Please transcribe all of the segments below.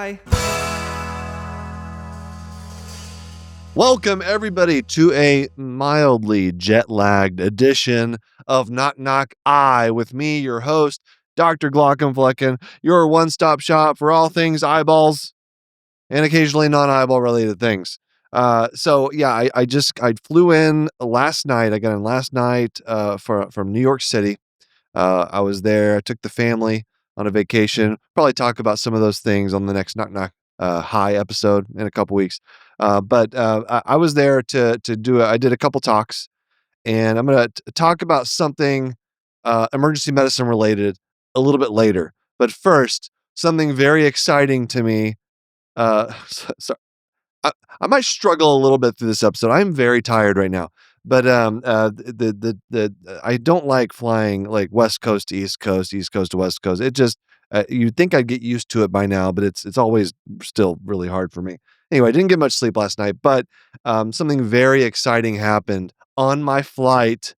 Bye. Welcome, everybody, to a mildly jet-lagged edition of Knock Knock Eye with me, your host, Dr. Glockenflecken, your one-stop shop for all things eyeballs and occasionally non-eyeball related things. I flew in last night. I got in last night from New York City. I was there. I took the family on a vacation. Probably talk about some of those things on the next Knock Knock High episode in a couple weeks. I was there to do I did a couple talks, and I'm going to talk about something emergency medicine related a little bit later. But first, something very exciting to me. So I might struggle a little bit through this episode. I'm very tired right now, but I don't like flying like West Coast to East Coast, East Coast to West Coast. It just you'd think I'd get used to it by now, but it's always still really hard for me. Anyway, I didn't get much sleep last night, but something very exciting happened on my flight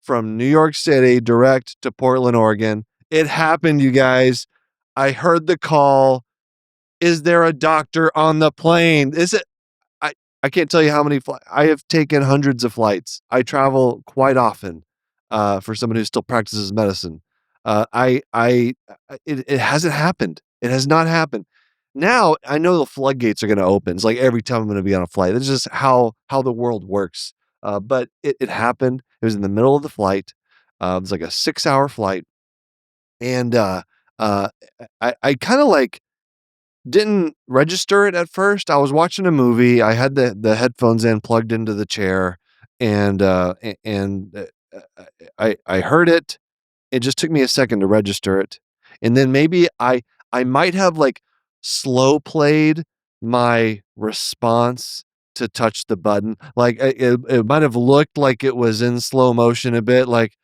from New York City direct to Portland, Oregon. It happened, you guys. I heard the call. Is there a doctor on the plane? I can't tell you how many I have taken hundreds of flights. I travel quite often for someone who still practices medicine. It hasn't happened. It has not happened. Now I know the floodgates are going to open. It's like every time I'm going to be on a flight. That's just how the world works. But it happened. It was in the middle of the flight. It was like a 6-hour flight, and I kind of like didn't register it at first. I was watching a movie. I had the headphones in, plugged into the chair, and I heard it. It just took me a second to register it, and then maybe I might have like slow played my response to touch the button. Like it might have looked like it was in slow motion a bit. Like,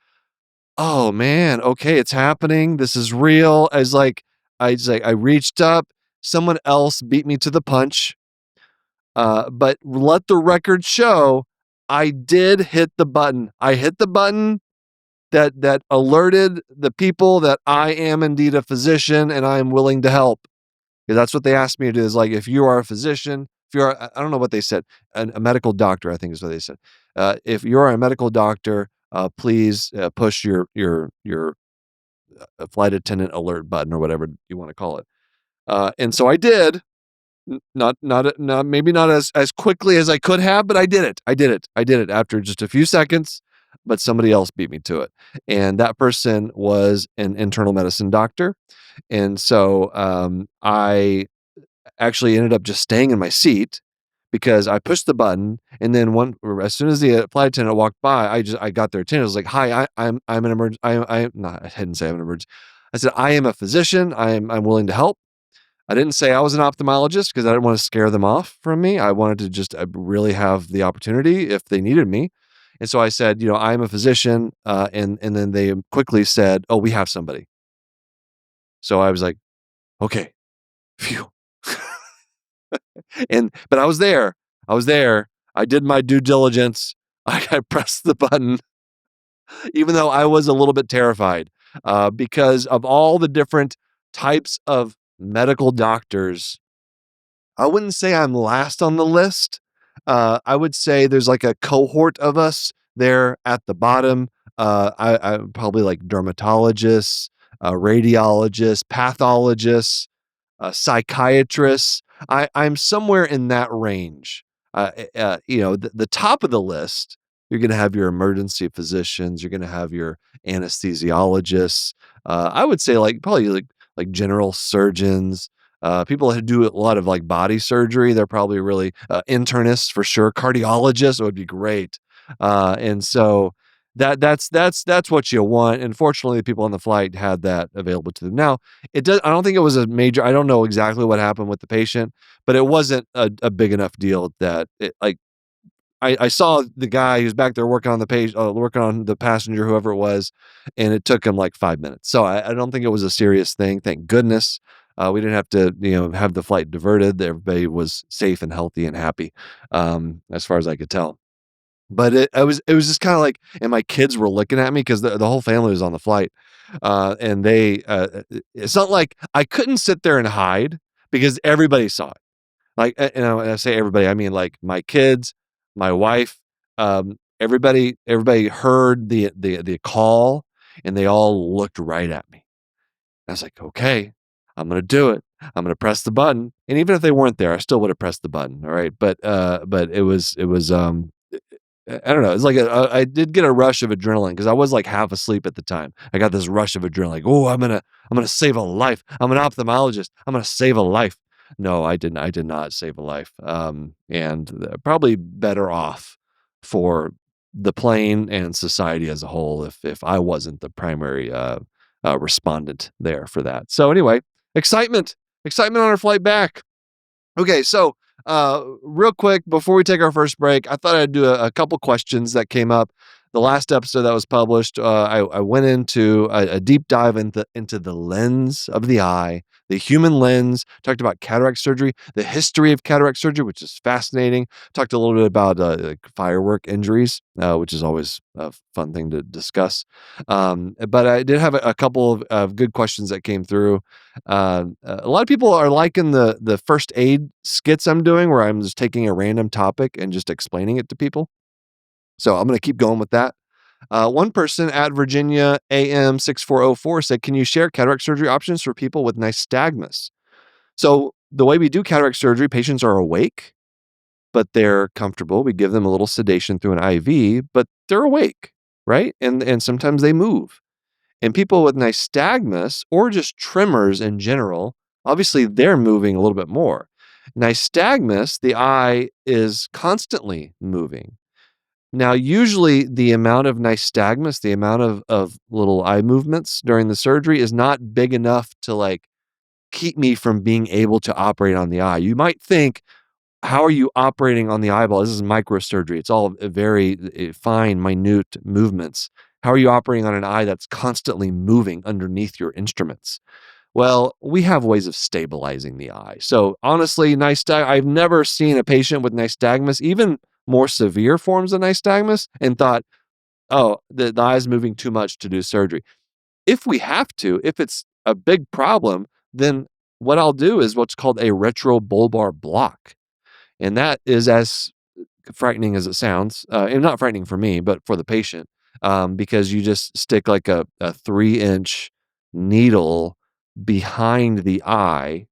oh man, okay, it's happening. This is real. I reached up. Someone else beat me to the punch. But let the record show, I did hit the button. I hit the button that alerted the people that I am indeed a physician and I am willing to help. Because that's what they asked me to do. Is like, if you are a physician, if you're, I don't know what they said, a medical doctor, I think is what they said. If you're a medical doctor, please push your flight attendant alert button or whatever you want to call it. And so I did. Not maybe not as quickly as I could have, but I did it after just a few seconds, but somebody else beat me to it. And that person was an internal medicine doctor. And so I actually ended up just staying in my seat because I pushed the button, and then as soon as the flight attendant walked by, I got their attention. I was like, "Hi, I'm an emergency. I didn't say I'm an emergency. I said I am a physician. I'm willing to help. I didn't say I was an ophthalmologist because I didn't want to scare them off from me. I wanted to just really have the opportunity if they needed me. And so I said, I'm a physician. And then they quickly said, oh, we have somebody. So I was like, okay, phew. But I was there. I did my due diligence. I pressed the button, even though I was a little bit terrified because of all the different types of medical doctors. I wouldn't say I'm last on the list. I would say there's like a cohort of us there at the bottom. I'm probably like dermatologists, radiologists, pathologists, psychiatrists. I'm somewhere in that range. The top of the list, you're going to have your emergency physicians. You're going to have your anesthesiologists. I would say probably like general surgeons. People who do a lot of like body surgery, they're probably really internists for sure. Cardiologists would be great. And so that's what you want. Unfortunately, the people on the flight had that available to them. Now, I don't think it was a major. I don't know exactly what happened with the patient, but it wasn't a big enough deal that I saw the guy who's back there working on working on the passenger, whoever it was, and it took him like 5 minutes. So I don't think it was a serious thing. Thank goodness. We didn't have to, have the flight diverted. Everybody was safe and healthy and happy, as far as I could tell. But it was just kind of like, and my kids were looking at me because the whole family was on the flight, and it's not like I couldn't sit there and hide, because everybody saw it. Like, and when I say everybody, I mean, like, my kids, my wife, everybody heard the call, and they all looked right at me. I was like, "Okay, I'm gonna do it. I'm gonna press the button." And even if they weren't there, I still would have pressed the button, all right? But I don't know, it's like I did get a rush of adrenaline because I was, like, half asleep at the time. I got this rush of adrenaline, like, "Oh, I'm gonna save a life. I'm an ophthalmologist. I'm gonna save a life." No, I did not save a life, and, probably better off for the plane and society as a whole if I wasn't the primary, respondent there for that. So anyway, excitement, excitement on our flight back. Okay, so real quick before we take our first break, I thought I'd do a couple questions that came up. The last episode that was published, I went into a deep dive into the lens of the eye, the human lens. Talked about cataract surgery, the history of cataract surgery, which is fascinating. Talked a little bit about like firework injuries, which is always a fun thing to discuss. But I did have a couple of good questions that came through. A lot of people are liking the first aid skits I'm doing, where I'm just taking a random topic and just explaining it to people. So I'm going to keep going with that. One person at Virginia AM6404 said, "Can you share cataract surgery options for people with nystagmus?" So the way we do cataract surgery, patients are awake, but they're comfortable. We give them a little sedation through an IV, but they're awake, right? And sometimes they move. And people with nystagmus or just tremors in general, obviously they're moving a little bit more. Nystagmus, the eye is constantly moving. Now, usually the amount of nystagmus, the amount of little eye movements during the surgery is not big enough to like keep me from being able to operate on the eye. You might think, how are you operating on the eyeball? This is microsurgery. It's all very fine, minute movements. How are you operating on an eye that's constantly moving underneath your instruments? Well, we have ways of stabilizing the eye. So honestly, I've never seen a patient with nystagmus, even more severe forms of nystagmus, and thought, oh, the eye is moving too much to do surgery. If we have to, if it's a big problem, then what I'll do is what's called a retrobulbar block. And that is as frightening as it sounds, and not frightening for me, but for the patient, because you just stick like a 3-inch needle behind the eye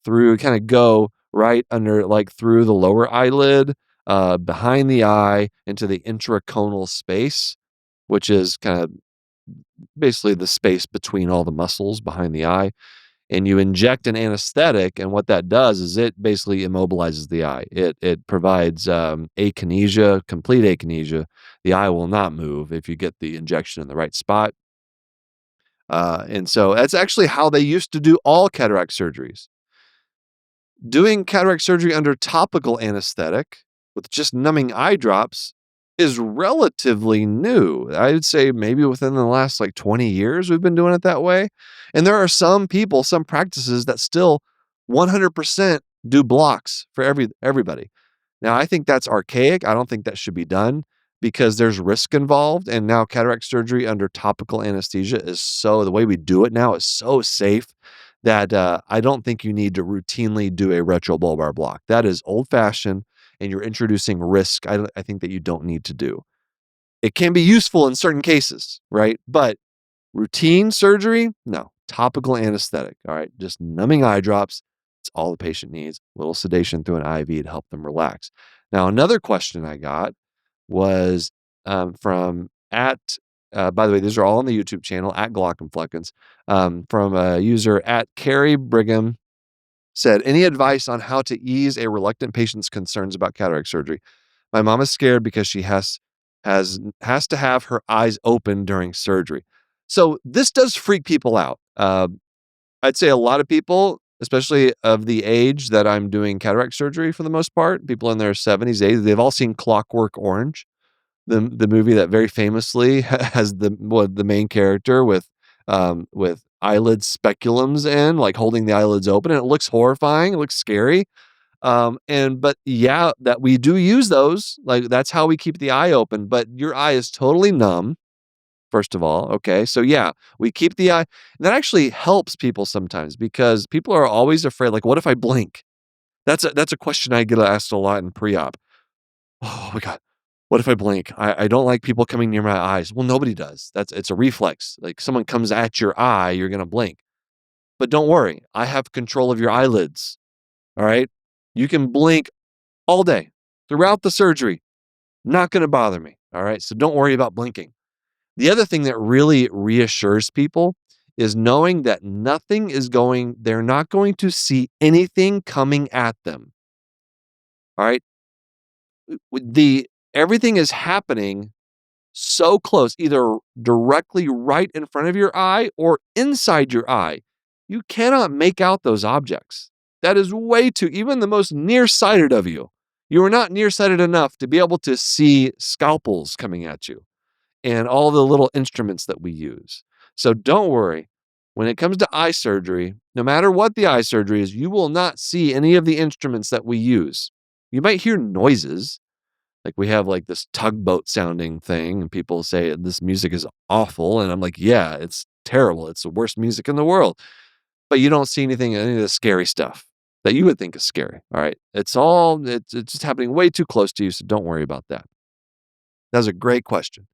through, kind of go right under, like through the lower eyelid, behind the eye into the intraconal space, which is kind of basically the space between all the muscles behind the eye, and you inject an anesthetic, and what that does is it basically immobilizes the eye. It provides akinesia, complete akinesia. The eye will not move if you get the injection in the right spot. And so that's actually how they used to do all cataract surgeries. Doing cataract surgery under topical anesthetic with just numbing eye drops is relatively new. I'd say maybe within the last like 20 years, we've been doing it that way. And there are some people, some practices that still 100% do blocks for everybody. Now, I think that's archaic. I don't think that should be done because there's risk involved. And now cataract surgery under topical anesthesia the way we do it now is so safe that I don't think you need to routinely do a retrobulbar block. That is old fashioned and you're introducing risk. I think that you don't need to do. It can be useful in certain cases, right? But routine surgery, no. Topical anesthetic, all right? Just numbing eye drops. It's all the patient needs. A little sedation through an IV to help them relax. Now, another question I got was from by the way, these are all on the YouTube channel, at Glockenfleckens, from a user at Carrie Brigham, said, "Any advice on how to ease a reluctant patient's concerns about cataract surgery? My mom is scared because she has to have her eyes open during surgery." So this does freak people out. I'd say a lot of people, especially of the age that I'm doing cataract surgery for the most part, people in their 70s, 80s, they've all seen Clockwork Orange, the movie that very famously has the main character with eyelid speculums in, like holding the eyelids open, and it looks horrifying. It looks scary. But yeah, that we do use those. Like that's how we keep the eye open. But your eye is totally numb. first of all, okay? So, yeah, we keep the eye. That actually helps people sometimes because people are always afraid, like, "What if I blink?" That's a question I get asked a lot in pre-op. "Oh my god, what if I blink? I don't like people coming near my eyes." Well, nobody does. It's a reflex. Like, someone comes at your eye, you're gonna blink. But don't worry, I have control of your eyelids, all right? You can blink all day throughout the surgery. Not gonna bother me, all right? So don't worry about blinking. The other thing that really reassures people is knowing that they're not going to see anything coming at them, all right? Everything is happening so close, either directly right in front of your eye or inside your eye. You cannot make out those objects. That is way too, even the most nearsighted of you are not nearsighted enough to be able to see scalpels coming at you and all the little instruments that we use. So don't worry. When it comes to eye surgery, no matter what the eye surgery is, you will not see any of the instruments that we use. You might hear noises, like, we have, like, this tugboat sounding thing, and people say, "This music is awful," and I'm like, "Yeah, it's terrible. It's the worst music in the world." But you don't see any of the scary stuff that you would think is scary, all right? It's just happening way too close to you, so don't worry about that. That was a great question.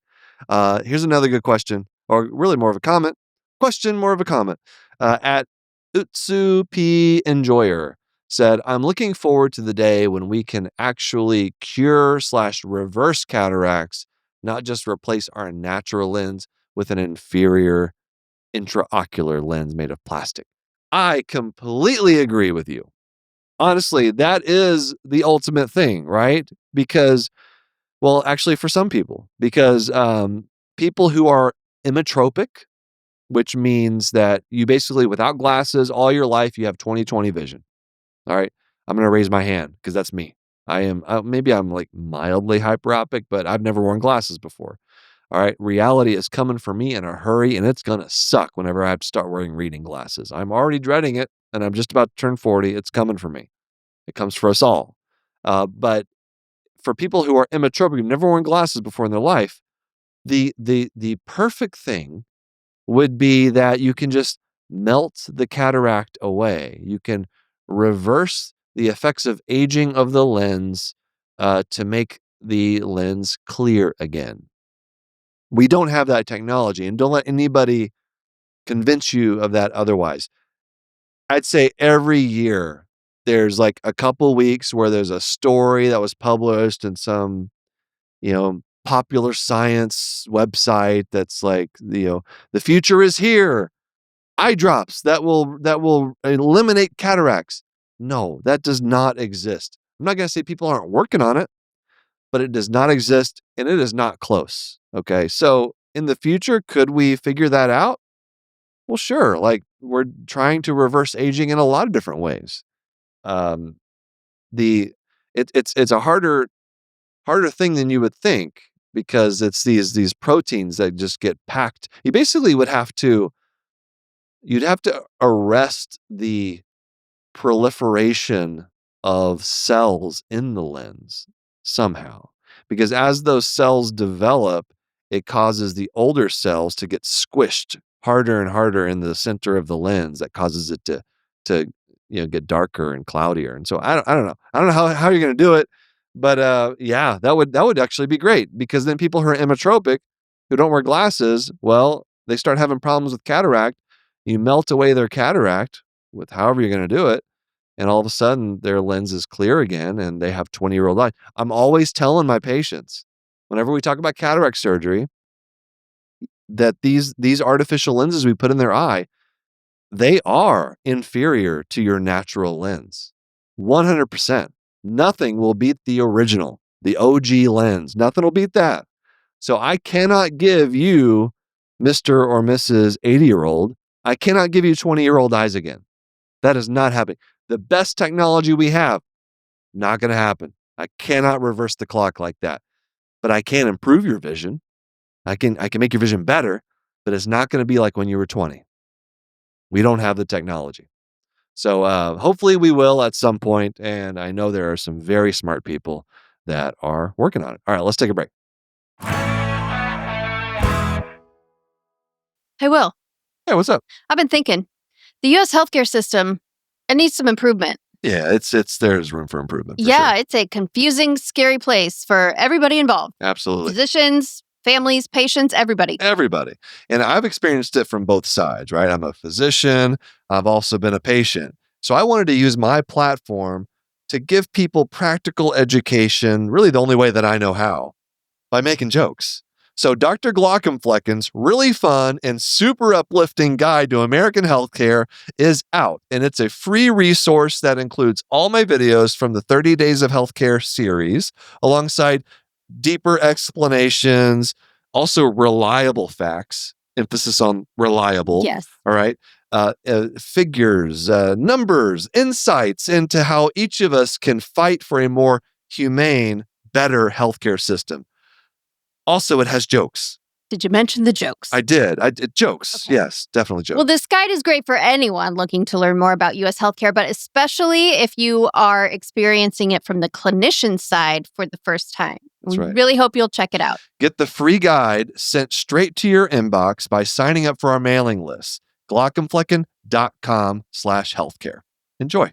Here's another good question, or really more of a comment. Question, more of a comment. At Utsu P Enjoyer said, "I'm looking forward to the day when we can actually cure/reverse cataracts, not just replace our natural lens with an inferior intraocular lens made of plastic." I completely agree with you. Honestly, that is the ultimate thing, right? Because, well, actually, for some people, because people who are emmetropic, which means that you basically, without glasses, all your life, you have 20/20 vision. All right. I'm going to raise my hand because that's me. Maybe I'm like mildly hyperopic, but I've never worn glasses before. All right. Reality is coming for me in a hurry, and it's going to suck whenever I have to start wearing reading glasses. I'm already dreading it, and I'm just about to turn 40. It's coming for me. It comes for us all. But for people who are emmetropic, who've never worn glasses before in their life, the perfect thing would be that you can just melt the cataract away. You can reverse the effects of aging of the lens to make the lens clear again. We don't have that technology, and don't let anybody convince you of that otherwise. I'd say every year there's like a couple weeks where there's a story that was published in some, popular science website that's like, the future is here. Eye drops that will eliminate cataracts. No, that does not exist. I'm not gonna say people aren't working on it, but it does not exist, and it is not close, okay? So, in the future, could we figure that out? Well, sure, like, we're trying to reverse aging in a lot of different ways. Um, the it's a harder thing than you would think because it's these proteins that just get packed. You'd have to arrest the proliferation of cells in the lens somehow. Because as those cells develop, it causes the older cells to get squished harder and harder in the center of the lens. That causes it to get darker and cloudier. And so I don't know. I don't know how you're gonna do it, but yeah, that would actually be great because then people who are emmetropic, who don't wear glasses, well, they start having problems with cataract. You melt away their cataract with however you're gonna do it, and all of a sudden their lens is clear again and they have 20-year-old eyes. I'm always telling my patients, whenever we talk about cataract surgery, that these artificial lenses we put in their eye, they are inferior to your natural lens. 100%. Nothing will beat the original, the OG lens. Nothing will beat that. So I cannot give you, Mr. or Mrs. 80-year-old, I cannot give you 20-year-old eyes again. That is not happening. The best technology we have, not going to happen. I cannot reverse the clock like that. But I can improve your vision. I can make your vision better, but it's not going to be like when you were 20. We don't have the technology. So hopefully we will at some point, and I know there are some very smart people that are working on it. All right, let's take a break. Hey, Will, Hey, what's up? I've been thinking, the U.S. healthcare system, it needs some improvement. Yeah, there's room for improvement for Yeah, sure. it's a confusing, scary place for everybody involved. Absolutely. Physicians, families, patients, everybody. Everybody. And I've experienced it from both sides, right? I'm a physician. I've also been a patient. So I wanted to use my platform to give people practical education, really the only way that I know how, by making jokes. So Dr. Glockenflecken's really fun and super uplifting guide to American healthcare is out, and it's a free resource that includes all my videos from the 30 Days of Healthcare series, alongside deeper explanations, also reliable facts, emphasis on reliable. Yes. All right. Figures, numbers, insights into how each of us can fight for a more humane, better healthcare system. Also, it has jokes. Did you mention the jokes? I did. Jokes. Okay. Yes, definitely jokes. Well, this guide is great for anyone looking to learn more about U.S. healthcare, but especially if you are experiencing it from the clinician side for the first time. That's We right. really hope you'll check it out. Get the free guide sent straight to your inbox by signing up for our mailing list, glockenflecken.com/healthcare. Enjoy.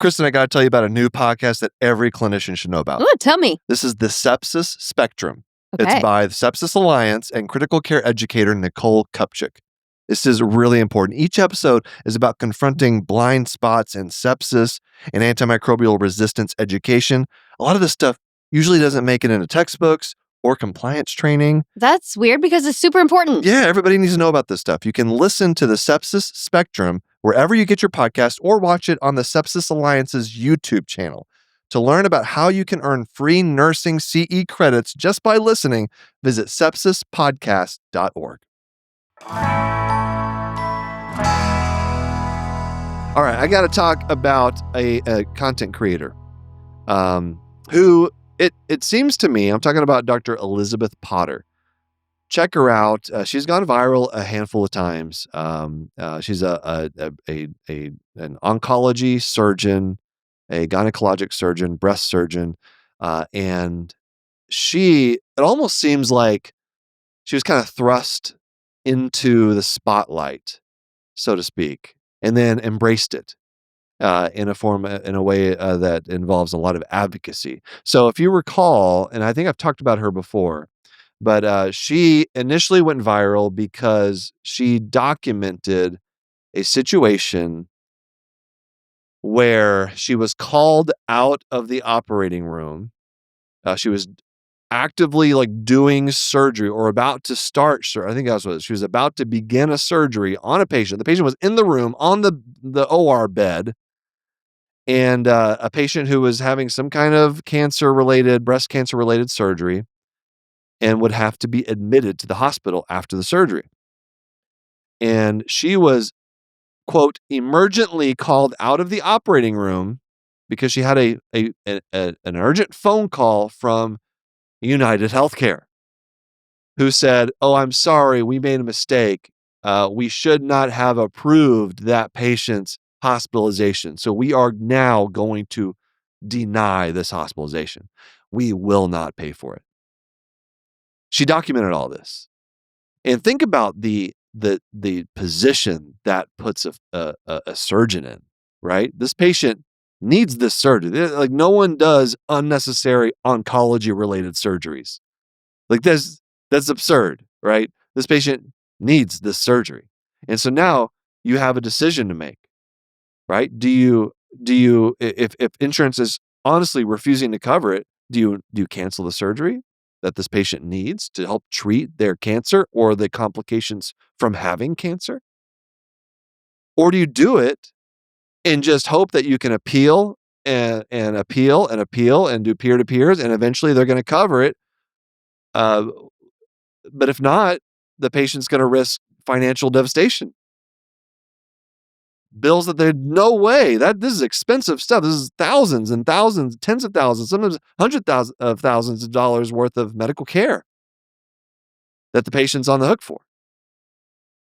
Kristen, I got to tell you about a new podcast that every clinician should know about. Ooh, tell me. This is the Sepsis Spectrum. Okay. It's by the Sepsis Alliance and critical care educator Nicole Kupchik. This is really important. Each episode is about confronting blind spots in sepsis and antimicrobial resistance education. A lot of this stuff usually doesn't make it into textbooks or compliance training. That's weird because it's super important. Yeah, everybody needs to know about this stuff. You can listen to the Sepsis Spectrum wherever you get your podcast or watch it on the Sepsis Alliance's YouTube channel. To learn about how you can earn free nursing CE credits just by listening, visit sepsispodcast.org. All right, I got to talk about a content creator who it seems to me, I'm talking about Dr. Elisabeth Potter. Check her out. She's gone viral a handful of times. She's an oncology surgeon, a gynecologic surgeon, breast surgeon, and it almost seems like she was kind of thrust into the spotlight, so to speak, and then embraced it in a way that involves a lot of advocacy. So if you recall, and I think I've talked about her before, but she initially went viral because she documented a situation where she was called out of the operating room. She was actively doing surgery or about to start. I think that's what she was about to begin a surgery on a patient. The patient was in the room on the OR bed, and a patient who was having some kind of breast cancer related surgery, and would have to be admitted to the hospital after the surgery. And she was, quote, emergently called out of the operating room because she had an urgent phone call from UnitedHealthcare, who said, "Oh, I'm sorry, we made a mistake. We should not have approved that patient's hospitalization. So we are now going to deny this hospitalization. We will not pay for it." She documented all this. And think about the position that puts a surgeon in, right? This patient needs this surgery. No one does unnecessary oncology related surgeries. That's absurd, right? This patient needs this surgery. And so now you have a decision to make, right? If insurance is honestly refusing to cover it, do you cancel the surgery that this patient needs to help treat their cancer or the complications from having cancer? Or do you do it and just hope that you can appeal and appeal and appeal and do peer-to-peers, and eventually they're going to cover it? But if not, the patient's going to risk financial devastation. Bills that there's no way this is expensive stuff. This is thousands and thousands, tens of thousands, sometimes hundreds of thousands of dollars worth of medical care that the patient's on the hook for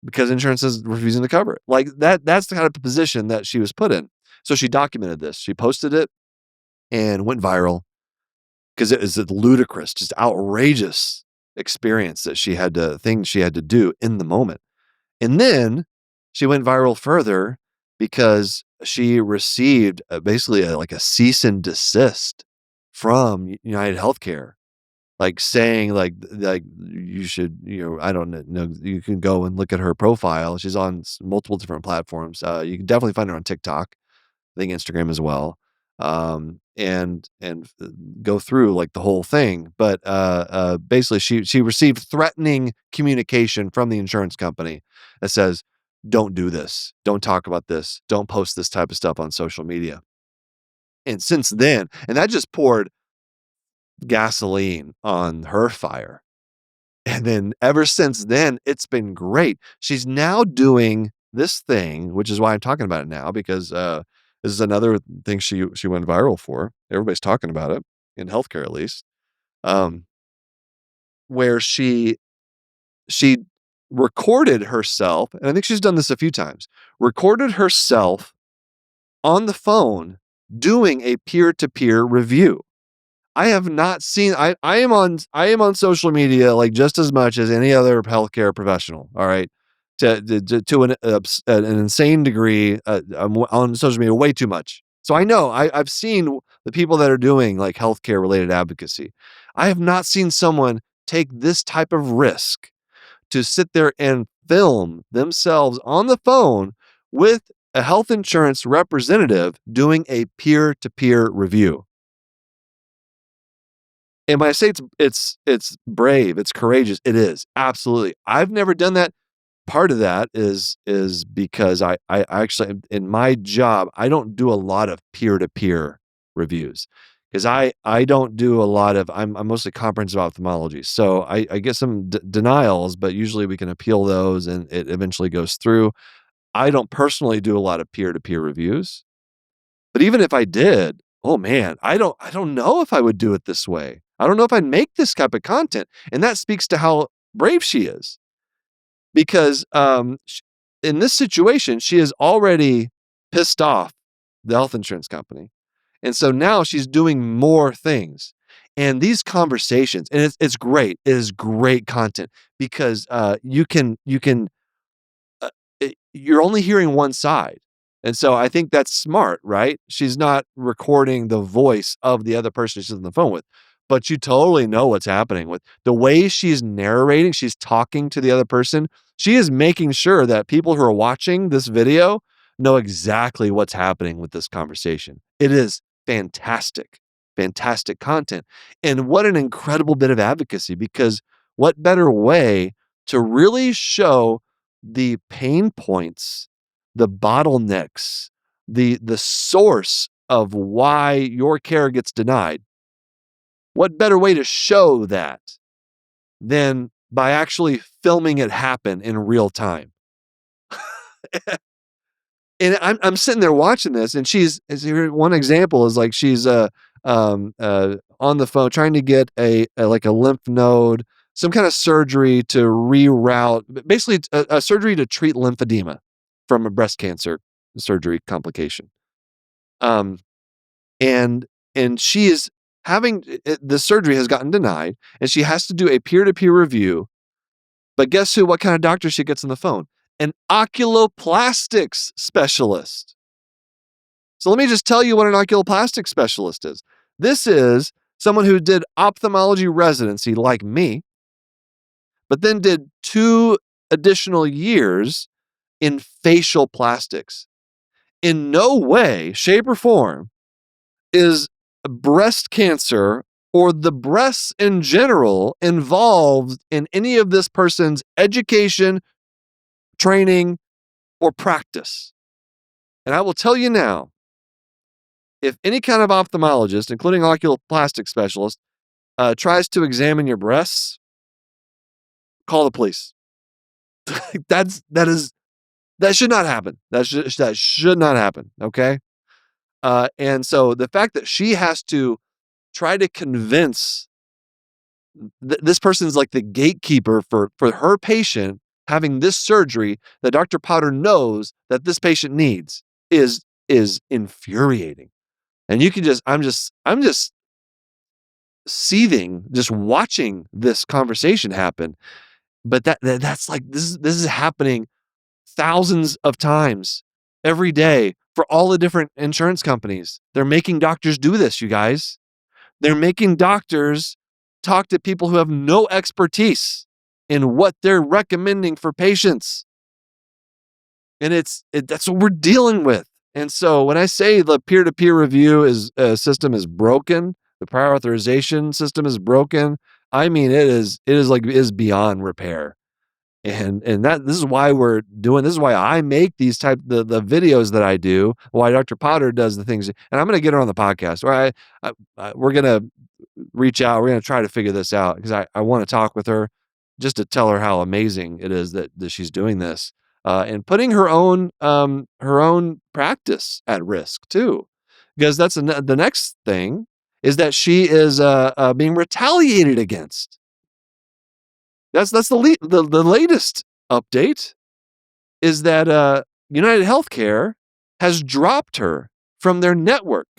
because insurance is refusing to cover it. That's the kind of position that she was put in. So she documented this. She posted it and went viral because it is a ludicrous, just outrageous experience that thing she had to do in the moment. And then she went viral further because she received basically like a cease and desist from UnitedHealthcare, like saying like you should, I don't know, you can go and look at her profile. She's on multiple different platforms. You can definitely find her on TikTok, I think Instagram as well. And go through like the whole thing. But basically, she received threatening communication from the insurance company that says, "Don't do this. Don't talk about this. Don't post this type of stuff on social media." And since then, and that just poured gasoline on her fire. And then ever since then, it's been great. She's now doing this thing, which is why I'm talking about it now, because this is another thing she went viral for. Everybody's talking about it in healthcare, at least, um, where she recorded herself, and I think she's done this a few times. Recorded herself on the phone doing a peer-to-peer review. I have not seen I am on social media, like, just as much as any other healthcare professional, all right? To an insane degree, I'm on social media way too much. So I know, I've seen the people that are doing, like, healthcare related advocacy. I have not seen someone take this type of risk to sit there and film themselves on the phone with a health insurance representative doing a peer-to-peer review. And when I say it's brave, it's courageous, it is, absolutely. I've never done that. Part of that is because I actually in my job, I don't do a lot of peer-to-peer reviews, 'cause I don't do a lot of I'm mostly comprehensive ophthalmology, so I get some denials, but usually we can appeal those and it eventually goes through. I don't personally do a lot of peer-to-peer reviews. But even if I did, oh man, I don't know if I would do it this way. I don't know if I'd make this type of content. And that speaks to how brave she is. Because in this situation, she is already pissed off the health insurance company. And so now she's doing more things. And these conversations, and it's great. It is great content because you can you're only hearing one side. And so I think that's smart, right? She's not recording the voice of the other person she's on the phone with, but you totally know what's happening with the way she's narrating. She's talking to the other person. She is making sure that people who are watching this video know exactly what's happening with this conversation. It is fantastic, fantastic content. And what an incredible bit of advocacy, because what better way to really show the pain points, the bottlenecks, the source of why your care gets denied. What better way to show that than by actually filming it happen in real time? And I'm sitting there watching this, and one example is like she's on the phone trying to get like a lymph node, some kind of surgery to reroute, basically a surgery to treat lymphedema from a breast cancer surgery complication. Um, and she is having the surgery has gotten denied, and she has to do a peer-to-peer review. But guess who? What kind of doctor she gets on the phone? An oculoplastics specialist. So let me just tell you what an oculoplastic specialist is. This is someone who did ophthalmology residency like me, but then did 2 additional years in facial plastics. In no way, shape, or form is breast cancer or the breasts in general involved in any of this person's education, training, or practice. And I will tell you now, if any kind of ophthalmologist, including oculoplastic specialist, tries to examine your breasts, call the police. That should not happen. That should not happen. Okay. And so the fact that she has to try to convince this person's like the gatekeeper for her patient having this surgery that Dr. Potter knows that this patient needs is infuriating. And you can just I'm just seething just watching this conversation happen. But that's like this is happening thousands of times every day for all the different insurance companies. They're making doctors do this, you guys. They're making doctors talk to people who have no expertise in what they're recommending for patients. And that's what we're dealing with. And so when I say the peer-to-peer review system is broken, the prior authorization system is broken, I mean it is beyond repair. And this is why this is why I make these the videos that I do, why Dr. Potter does the things, and I'm going to get her on the podcast. Or we're going to reach out. We're going to try to figure this out because I want to talk with her just to tell her how amazing it is that she's doing this and putting her own practice at risk too, because that's the next thing is that she is being retaliated against. That's the latest update is that UnitedHealthcare has dropped her from their network.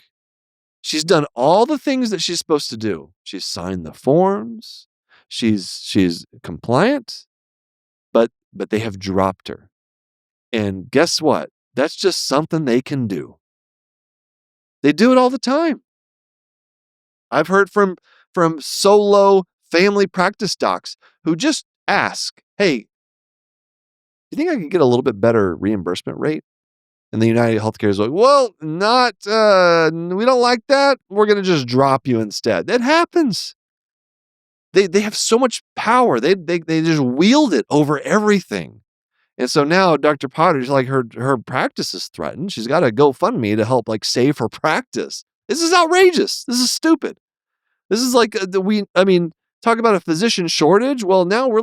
She's done all the things that she's supposed to do. She's signed the forms. She's compliant, but they have dropped her. And guess what? That's just something they can do. They do it all the time. I've heard from solo family practice docs who just ask, hey, do you think I could get a little bit better reimbursement rate? And the UnitedHealthcare is like, well, not, we don't like that. We're going to just drop you instead. That happens. They have so much power. They just wield it over everything. And so now Dr. Potter's like her practice is threatened. She's got a GoFundMe to help save her practice. This is outrageous. This is stupid. This is talk about a physician shortage. Well, now we're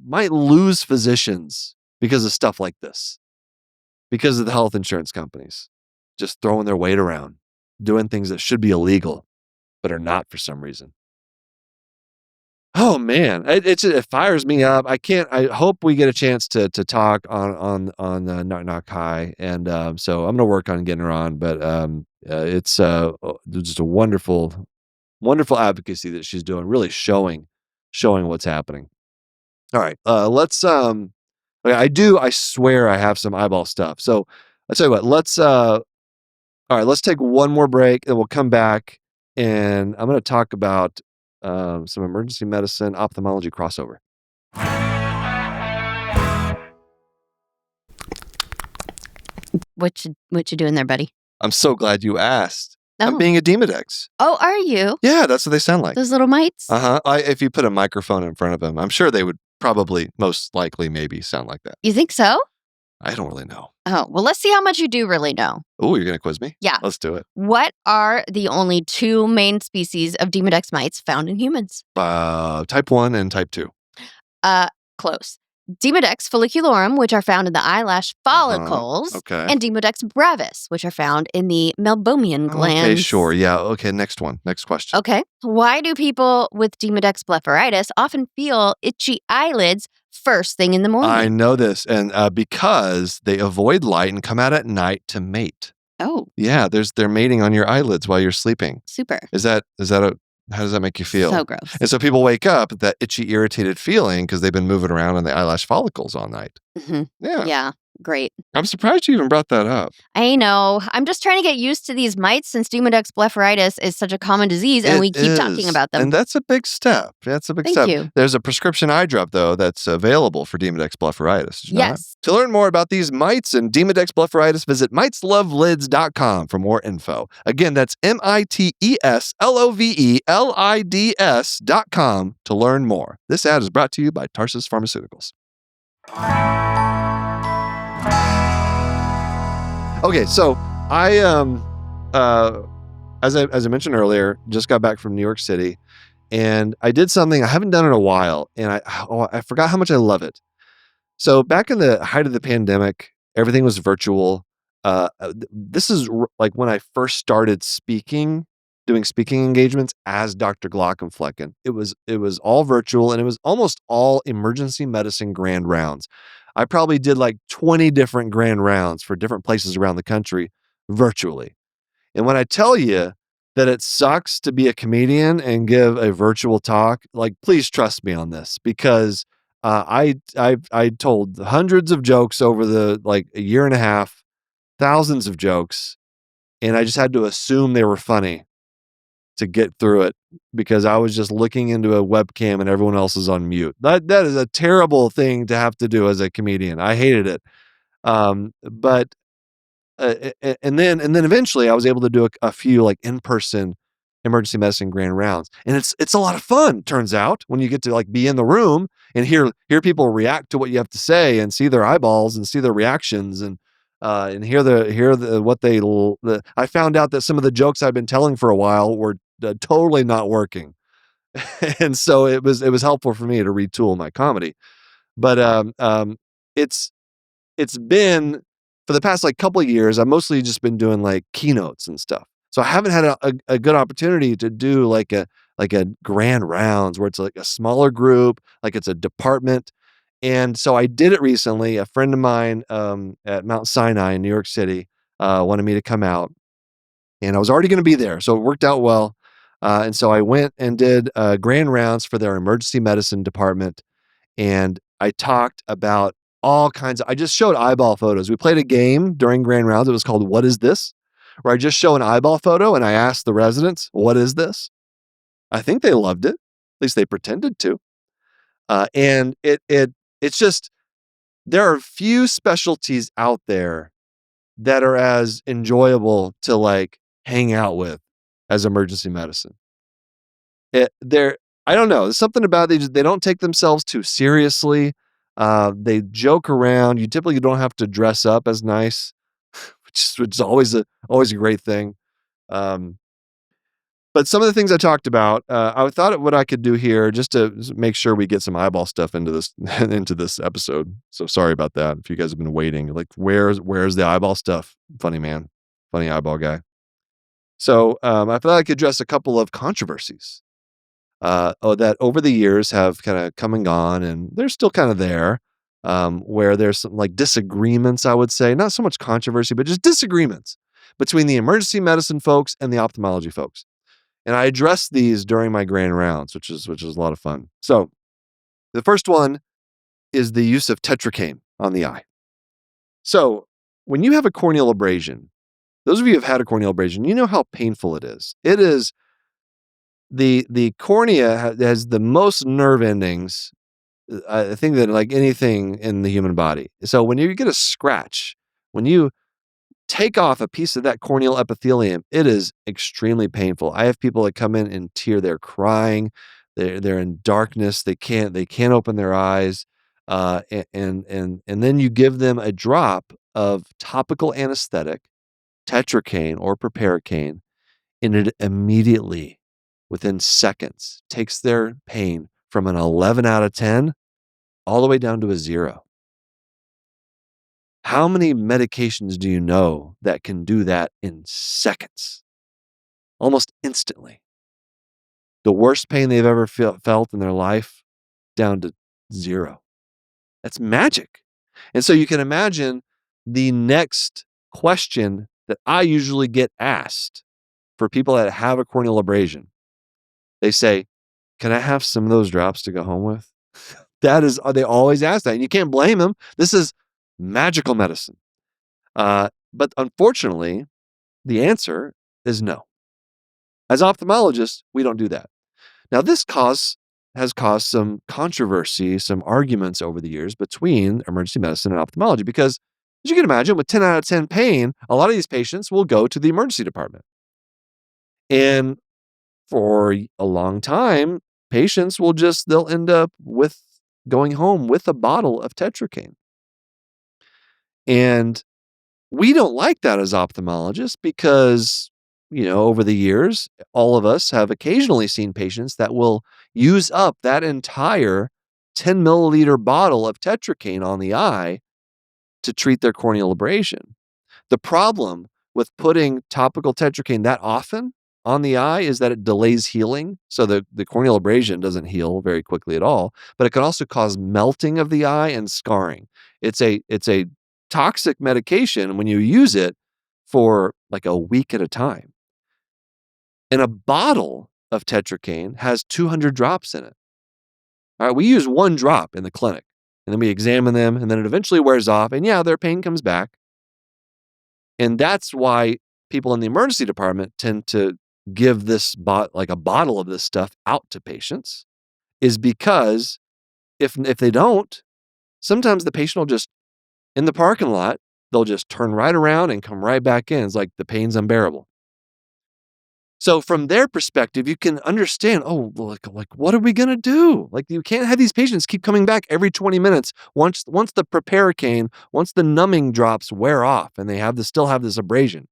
might lose physicians because of stuff like this, because of the health insurance companies just throwing their weight around, doing things that should be illegal, but are not for some reason. Oh man, it fires me up. I hope we get a chance to talk on Knock Knock High, and so I'm gonna work on getting her on. But it's just a wonderful advocacy that she's doing, really showing what's happening. All right, let's I swear I have some eyeball stuff. So I'll tell you what, let's take one more break and we'll come back and I'm going to talk about some emergency medicine ophthalmology crossover. What you doing there, buddy? I'm so glad you asked. Oh. I'm being a Demodex. Oh, are you? Yeah, that's what they sound like. Those little mites? Uh-huh. If you put a microphone in front of them, I'm sure they would probably, most likely, maybe sound like that. You think so? I don't really know. Oh, well, let's see how much you do really know. Oh, you're going to quiz me? Yeah. Let's do it. What are the only two main species of Demodex mites found in humans? Type 1 and type 2. Close. Demodex folliculorum, which are found in the eyelash follicles, okay. and Demodex brevis, which are found in the meibomian glands. Okay, sure. Yeah. Okay, next one. Next question. Okay. Why do people with Demodex blepharitis often feel itchy eyelids first thing in the morning? I know this, and because they avoid light and come out at night to mate. Oh. Yeah, they're mating on your eyelids while you're sleeping. Super. How does that make you feel? So gross. And so people wake up with that itchy, irritated feeling because they've been moving around in the eyelash follicles all night. Mm-hmm. Yeah. Yeah. Great. I'm surprised you even brought that up. I know. I'm just trying to get used to these mites since Demodex blepharitis is such a common disease and we keep talking about them. And that's a big step. Thank you. There's a prescription eye drop, though, that's available for Demodex blepharitis. Did you know that? To learn more about these mites and Demodex blepharitis, visit miteslovelids.com for more info. Again, that's miteslovelids.com to learn more. This ad is brought to you by Tarsus Pharmaceuticals. Okay, so I as I mentioned earlier, just got back from New York City, and I did something I haven't done in a while, and I forgot how much I love it. So back in the height of the pandemic, everything was virtual. This is like when I first started doing speaking engagements as Dr. Glockenflecken. It was all virtual, and it was almost all emergency medicine grand rounds. I probably did like 20 different grand rounds for different places around the country virtually. And when I tell you that it sucks to be a comedian and give a virtual talk, like, please trust me on this, because I told hundreds of jokes over the, like, a year and a half, thousands of jokes, and I just had to assume they were funny to get through it because I was just looking into a webcam and everyone else is on mute. That is a terrible thing to have to do as a comedian. I hated it. But and then eventually I was able to do a few like in-person emergency medicine grand rounds. And it's a lot of fun, turns out, when you get to like be in the room and hear people react to what you have to say and see their eyeballs and see their reactions and hear the what they I found out that some of the jokes I've been telling for a while were totally not working. And so it was helpful for me to retool my comedy. But it's it's been for the past, like, couple of years, I've mostly just been doing, like, keynotes and stuff. So I haven't had a good opportunity to do, like a grand rounds where it's, like, a smaller group, like it's a department, and so I did it recently. A friend of mine, at Mount Sinai in New York City, wanted me to come out, and I was already gonna be there, so it worked out well, and so I went and did, grand rounds for their emergency medicine department, and I talked about all kinds of I just showed eyeball photos. We played a game during grand rounds. It was called What Is This? Where I just show an eyeball photo and I asked the residents, "What is this?" I think they loved it. At least they pretended to. And it's just there are few specialties out there that are as enjoyable to like hang out with as emergency medicine. They're I don't know, there's something about they don't take themselves too seriously, they joke around, you typically don't have to dress up as nice, which is always a great thing, um, but some of the things I talked about, I thought of what I could do here just to make sure we get some eyeball stuff into this into this episode, so sorry about that if you guys have been waiting, like, where's the eyeball stuff? Funny man, funny eyeball guy. So, I thought I could address a couple of controversies that over the years have kind of come and gone, and they're still kind of there. Where there's some like disagreements, I would say, not so much controversy, but just disagreements between the emergency medicine folks and the ophthalmology folks. And I addressed these during my grand rounds, which is a lot of fun. So the first one is the use of tetracaine on the eye. So when you have a corneal abrasion, those of you who have had a corneal abrasion, you know how painful it is. It is the cornea has the most nerve endings, I think that like anything in the human body. So when you get a scratch, when you take off a piece of that corneal epithelium, it is extremely painful. I have people that come in tear, they're crying, they're in darkness, they can't open their eyes, and then you give them a drop of topical anesthetic, tetracaine or proparacaine, and it immediately, within seconds, takes their pain from an 11 out of 10 all the way down to a 0. How many medications do you know that can do that in seconds? Almost instantly. The worst pain they've ever felt in their life, down to 0. That's magic. And so you can imagine the next question that I usually get asked for people that have a corneal abrasion. They say, "Can I have some of those drops to go home with?" That is they always ask that, and you can't blame them. This is magical medicine. But unfortunately, the answer is no. As ophthalmologists, we don't do that. Now, has caused some controversy, some arguments over the years between emergency medicine and ophthalmology because, as you can imagine, with 10 out of 10 pain, a lot of these patients will go to the emergency department. And for a long time, patients they'll end up with going home with a bottle of tetracaine. And we don't like that as ophthalmologists because, over the years, all of us have occasionally seen patients that will use up that entire 10 milliliter bottle of tetracaine on the eye to treat their corneal abrasion. The problem with putting topical tetracaine that often on the eye is that it delays healing. So the corneal abrasion doesn't heal very quickly at all, but it can also cause melting of the eye and scarring. It's a toxic medication when you use it for like a week at a time. And a bottle of tetracaine has 200 drops in it. All right, we use one drop in the clinic, and then we examine them, and then it eventually wears off, and yeah, their pain comes back. And that's why people in the emergency department tend to give like a bottle of this stuff out to patients, is because if they don't, sometimes the patient will just in the parking lot, they'll just turn right around and come right back in. It's like the pain's unbearable. So from their perspective, you can understand, oh, like what are we gonna do? Like you can't have these patients keep coming back every 20 minutes. Once the proparacaine, once the numbing drops wear off and they still have this abrasion.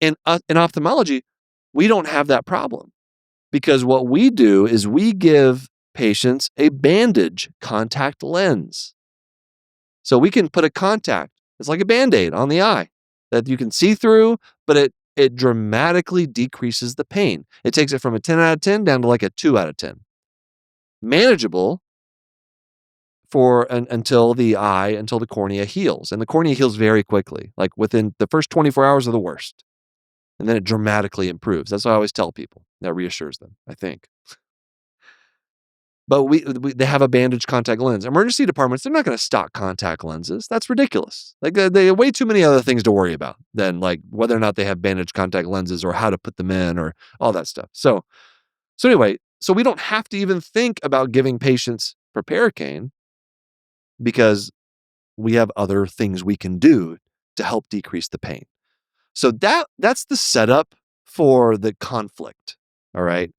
In ophthalmology, we don't have that problem because what we do is we give patients a bandage contact lens. So we can put a contact, it's like a Band-Aid on the eye that you can see through, but it dramatically decreases the pain. It takes it from a 10 out of 10 down to like a 2 out of 10. Manageable until the cornea heals. And the cornea heals very quickly, like within the first 24 hours are the worst. And then it dramatically improves. That's what I always tell people. That reassures them, I think. But they have a bandage contact lens. Emergency departments, they're not going to stock contact lenses. That's ridiculous. Like they have way too many other things to worry about than like whether or not they have bandage contact lenses or how to put them in or all that stuff. So anyway, we don't have to even think about giving patients proparacaine because we have other things we can do to help decrease the pain. So that's the setup for the conflict. All right.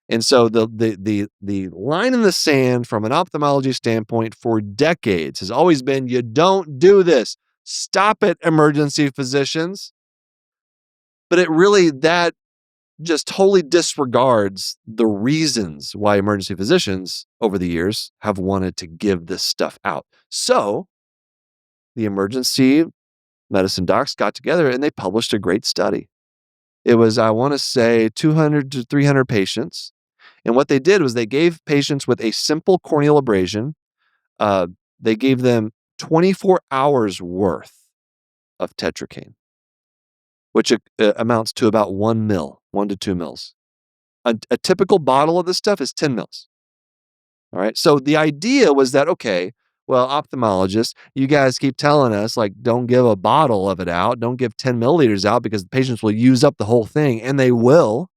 And so the line in the sand from an ophthalmology standpoint for decades has always been, you don't do this. Stop it, emergency physicians. But that just totally disregards the reasons why emergency physicians over the years have wanted to give this stuff out. So the emergency medicine docs got together and they published a great study. It was, I want to say, 200 to 300 patients. And what they did was they gave patients with a simple corneal abrasion, they gave them 24 hours worth of tetracaine, which amounts to about 1 to 2 mils. A typical bottle of this stuff is 10 mils. All right. So the idea was that, okay, well, ophthalmologists, you guys keep telling us, like, don't give a bottle of it out. Don't give 10 milliliters out because the patients will use up the whole thing, and they will.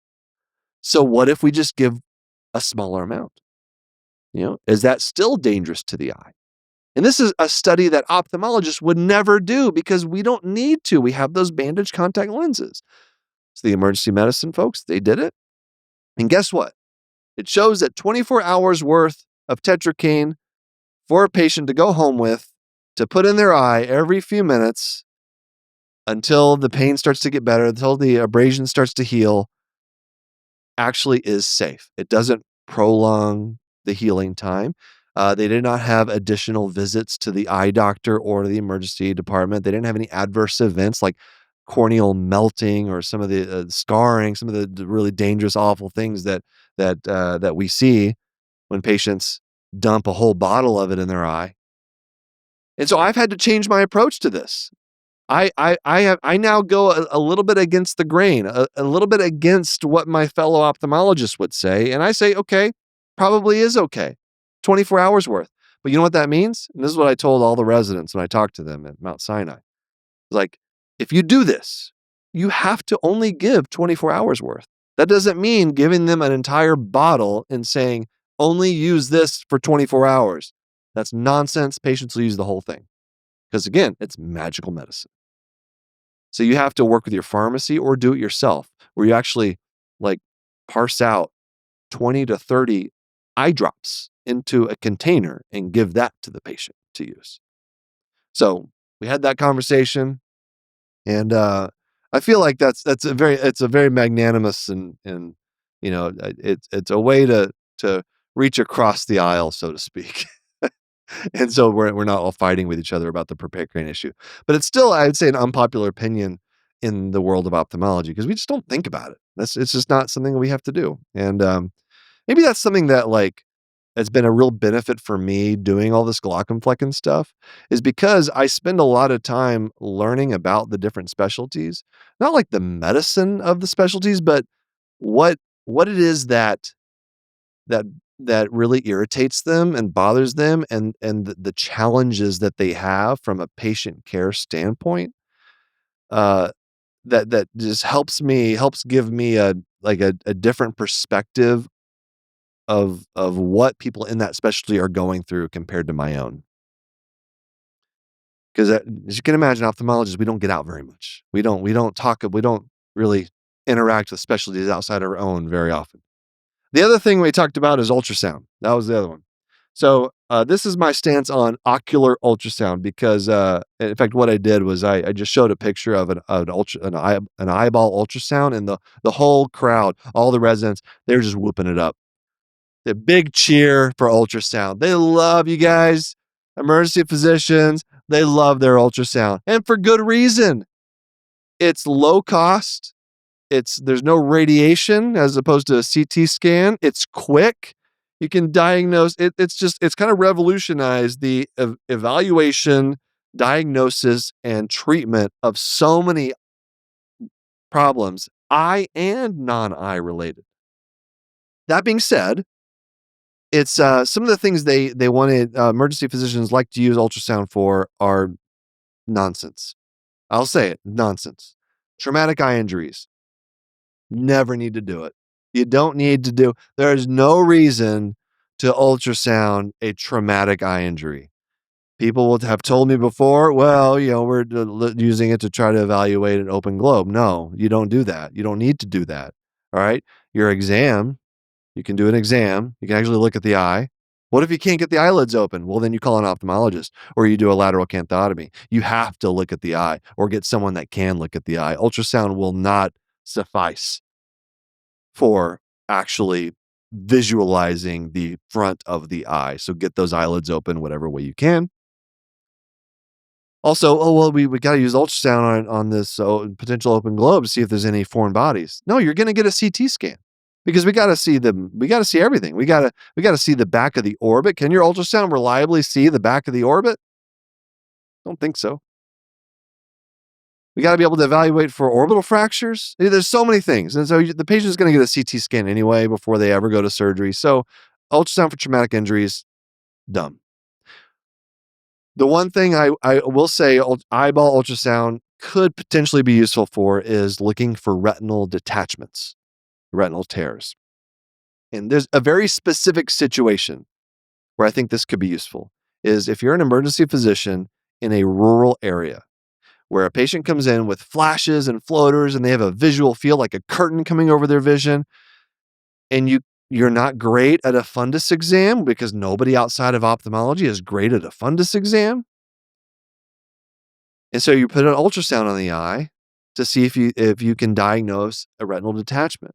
So what if we just give a smaller amount? Is that still dangerous to the eye? And this is a study that ophthalmologists would never do because we don't need to. We have those bandage contact lenses. So the emergency medicine folks, they did it. And guess what? It shows that 24 hours worth of tetracaine for a patient to go home with, to put in their eye every few minutes until the pain starts to get better, until the abrasion starts to heal, actually is safe. It doesn't prolong the healing time. They did not have additional visits to the eye doctor or the emergency department. They didn't have any adverse events like corneal melting or some of the scarring, some of the really dangerous, awful things that we see when patients dump a whole bottle of it in their eye. And so I've had to change my approach to this. I now go a little bit against the grain, a little bit against what my fellow ophthalmologists would say. And I say, okay, probably is okay. 24 hours worth. But you know what that means? And this is what I told all the residents when I talked to them at Mount Sinai. Like, if you do this, you have to only give 24 hours worth. That doesn't mean giving them an entire bottle and saying, only use this for 24 hours. That's nonsense. Patients will use the whole thing. Because again, it's magical medicine. So you have to work with your pharmacy or do it yourself, where you actually like parse out 20 to 30 eye drops into a container and give that to the patient to use. So we had that conversation, and I feel like it's a very magnanimous and it's a way to reach across the aisle, so to speak. And so we're not all fighting with each other about the proparacaine issue. But it's still, I would say, an unpopular opinion in the world of ophthalmology because we just don't think about it. It's just not something we have to do. And maybe that's something that has been a real benefit for me doing all this glaucomflecken stuff is because I spend a lot of time learning about the different specialties, not like the medicine of the specialties, but what it is that that really irritates them and bothers them, and the challenges that they have from a patient care standpoint, uh, that just helps give me a different perspective of what people in that specialty are going through compared to my own. 'Cause, as you can imagine, ophthalmologists, we don't get out very much. We don't really interact with specialties outside our own very often. The other thing we talked about is ultrasound. That was the other one. So, this is my stance on ocular ultrasound because, in fact, what I did was I just showed a picture of an eyeball ultrasound, and the whole crowd, all the residents, they were just whooping it up. The big cheer for ultrasound. They love you guys, emergency physicians. They love their ultrasound, and for good reason. It's low cost. There's no radiation as opposed to a CT scan. It's quick. You can diagnose it. It's kind of revolutionized the evaluation, diagnosis, and treatment of so many problems, eye and non-eye related. That being said, it's some of the things they wanted emergency physicians like to use ultrasound for are nonsense. I'll say it, nonsense. Traumatic eye injuries. Never need to do it. You don't need to do There is no reason to ultrasound a traumatic eye injury. People will have told me before, "Well, we're using it to try to evaluate an open globe." No, you don't do that. You don't need to do that. All right? Your exam, you can do an exam. You can actually look at the eye. What if you can't get the eyelids open? Well, then you call an ophthalmologist or you do a lateral canthotomy. You have to look at the eye or get someone that can look at the eye. Ultrasound will not suffice for actually visualizing the front of the eye. So get those eyelids open whatever way you can. Also, oh, well, we got to use ultrasound on this potential open globe to see if there's any foreign bodies. No, you're going to get a CT scan because we got to see them. We got to see everything. We got to see the back of the orbit. Can your ultrasound reliably see the back of the orbit? Don't think so. We got to be able to evaluate for orbital fractures. There's so many things. And so the patient is going to get a CT scan anyway before they ever go to surgery. So ultrasound for traumatic injuries, dumb. The one thing I will say eyeball ultrasound could potentially be useful for is looking for retinal detachments, retinal tears. And there's a very specific situation where I think this could be useful is if you're an emergency physician in a rural area where a patient comes in with flashes and floaters and they have a visual field like a curtain coming over their vision, and you're not great at a fundus exam because nobody outside of ophthalmology is great at a fundus exam. And so you put an ultrasound on the eye to see if you can diagnose a retinal detachment.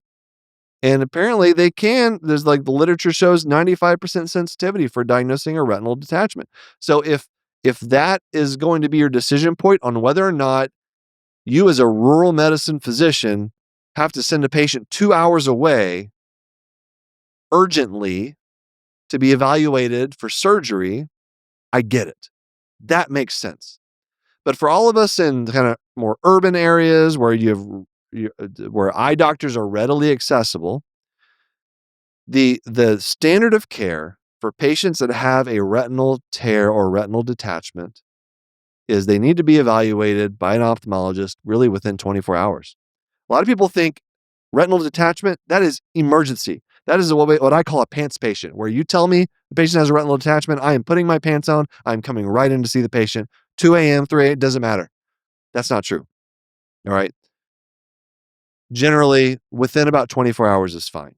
And apparently they can. There's the literature shows 95% sensitivity for diagnosing a retinal detachment. So if that is going to be your decision point on whether or not you as a rural medicine physician have to send a patient 2 hours away urgently to be evaluated for surgery, I get it. That makes sense. But for all of us in kind of more urban areas where where eye doctors are readily accessible, the standard of care for patients that have a retinal tear or retinal detachment is they need to be evaluated by an ophthalmologist really within 24 hours. A lot of people think retinal detachment, that is emergency. That is what I call a pants patient, where you tell me the patient has a retinal detachment, I am putting my pants on, I'm coming right in to see the patient. 2 a.m., 3 a.m., doesn't matter. That's not true. All right. Generally, within about 24 hours is fine.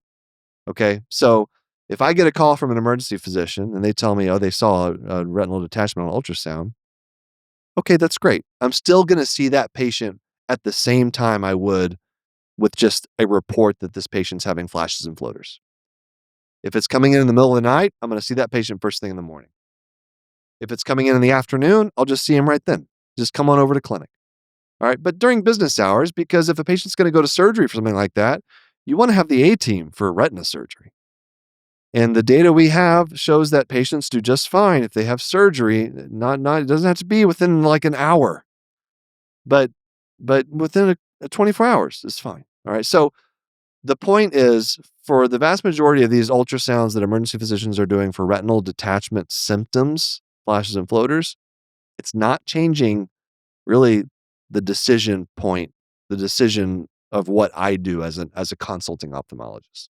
Okay. So if I get a call from an emergency physician and they tell me, oh, they saw a retinal detachment on ultrasound, okay, that's great. I'm still going to see that patient at the same time I would with just a report that this patient's having flashes and floaters. If it's coming in the middle of the night, I'm going to see that patient first thing in the morning. If it's coming in the afternoon, I'll just see him right then. Just come on over to clinic. All right. But during business hours, because if a patient's going to go to surgery for something like that, you want to have the A team for retina surgery. And the data we have shows that patients do just fine if they have surgery. It doesn't have to be within like an hour, but within 24 hours is fine. All right. So the point is, for the vast majority of these ultrasounds that emergency physicians are doing for retinal detachment symptoms, flashes and floaters, it's not changing really the decision point, the decision of what I do as a consulting ophthalmologist.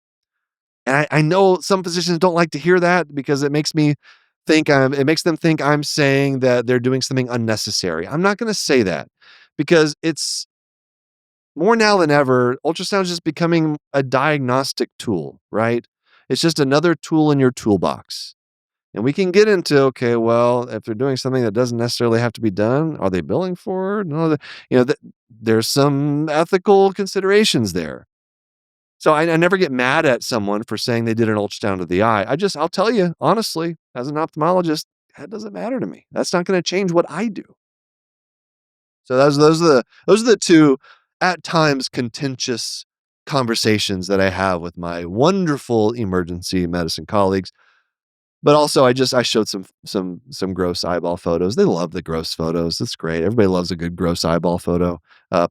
And I know some physicians don't like to hear that because it makes them think I'm saying that they're doing something unnecessary. I'm not going to say that because it's more now than ever, ultrasound is just becoming a diagnostic tool, right? It's just another tool in your toolbox. And we can get into, okay, well, if they're doing something that doesn't necessarily have to be done, are they billing for it? No, there's some ethical considerations there. So I never get mad at someone for saying they did an ultrasound of the eye. I'll tell you, honestly, as an ophthalmologist, that doesn't matter to me. That's not going to change what I do. So those are the two, at times, contentious conversations that I have with my wonderful emergency medicine colleagues. But also, I showed some gross eyeball photos. They love the gross photos. That's great. Everybody loves a good gross eyeball photo.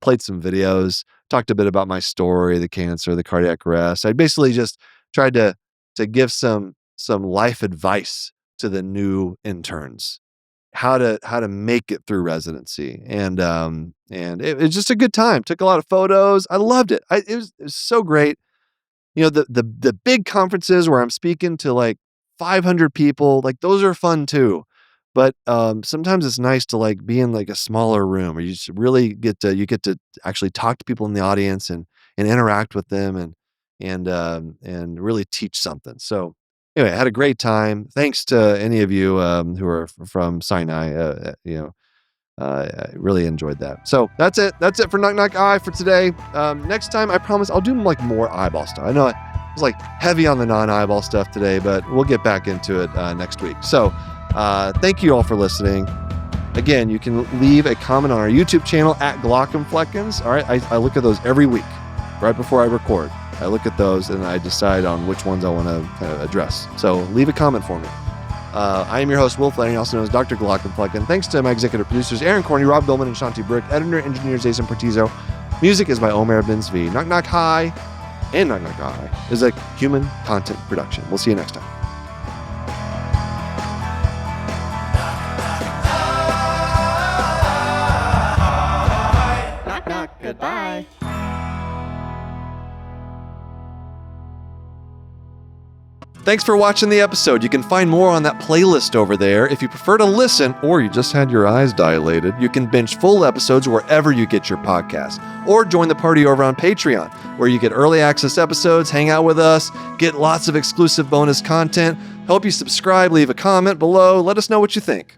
Played some videos, talked a bit about my story, the cancer, the cardiac arrest. I basically just tried to give some life advice to the new interns, how to make it through residency, and it was just a good time. Took a lot of photos. I loved it. It was so great. The big conferences where I'm speaking to like 500 people, like those are fun too. But sometimes it's nice to like be in like a smaller room where you just really get to actually talk to people in the audience and interact with them and really teach something. So anyway, I had a great time. Thanks to any of you who are from Sinai. I really enjoyed that. So that's it. That's it for Knock Knock Eye for today. Next time, I promise I'll do like more eyeball stuff. I know I was like heavy on the non-eyeball stuff today, but we'll get back into it next week. So thank you all for listening. Again, you can leave a comment on our YouTube channel at Glaucomfleckens. All right, I look at those every week, right before I record. I look at those and I decide on which ones I want to kind of address. So leave a comment for me. I am your host, Will Flannery, also known as Dr. Glaucomflecken. Thanks to my executive producers, Aaron Corney, Rob Billman, and Shanti Brick. Editor, engineer, Jason Portizo. Music is by Omer Binsvi. Knock Knock Hi and Knock Knock Hi is a human content production. We'll see you next time. Knock, knock. Goodbye. Thanks for watching the episode. You can find more on that playlist over there. If you prefer to listen or you just had your eyes dilated, you can binge full episodes wherever you get your podcasts. Or join the party over on Patreon, where you get early access episodes, hang out with us, get lots of exclusive bonus content. Help you subscribe, leave a comment below. Let us know what you think.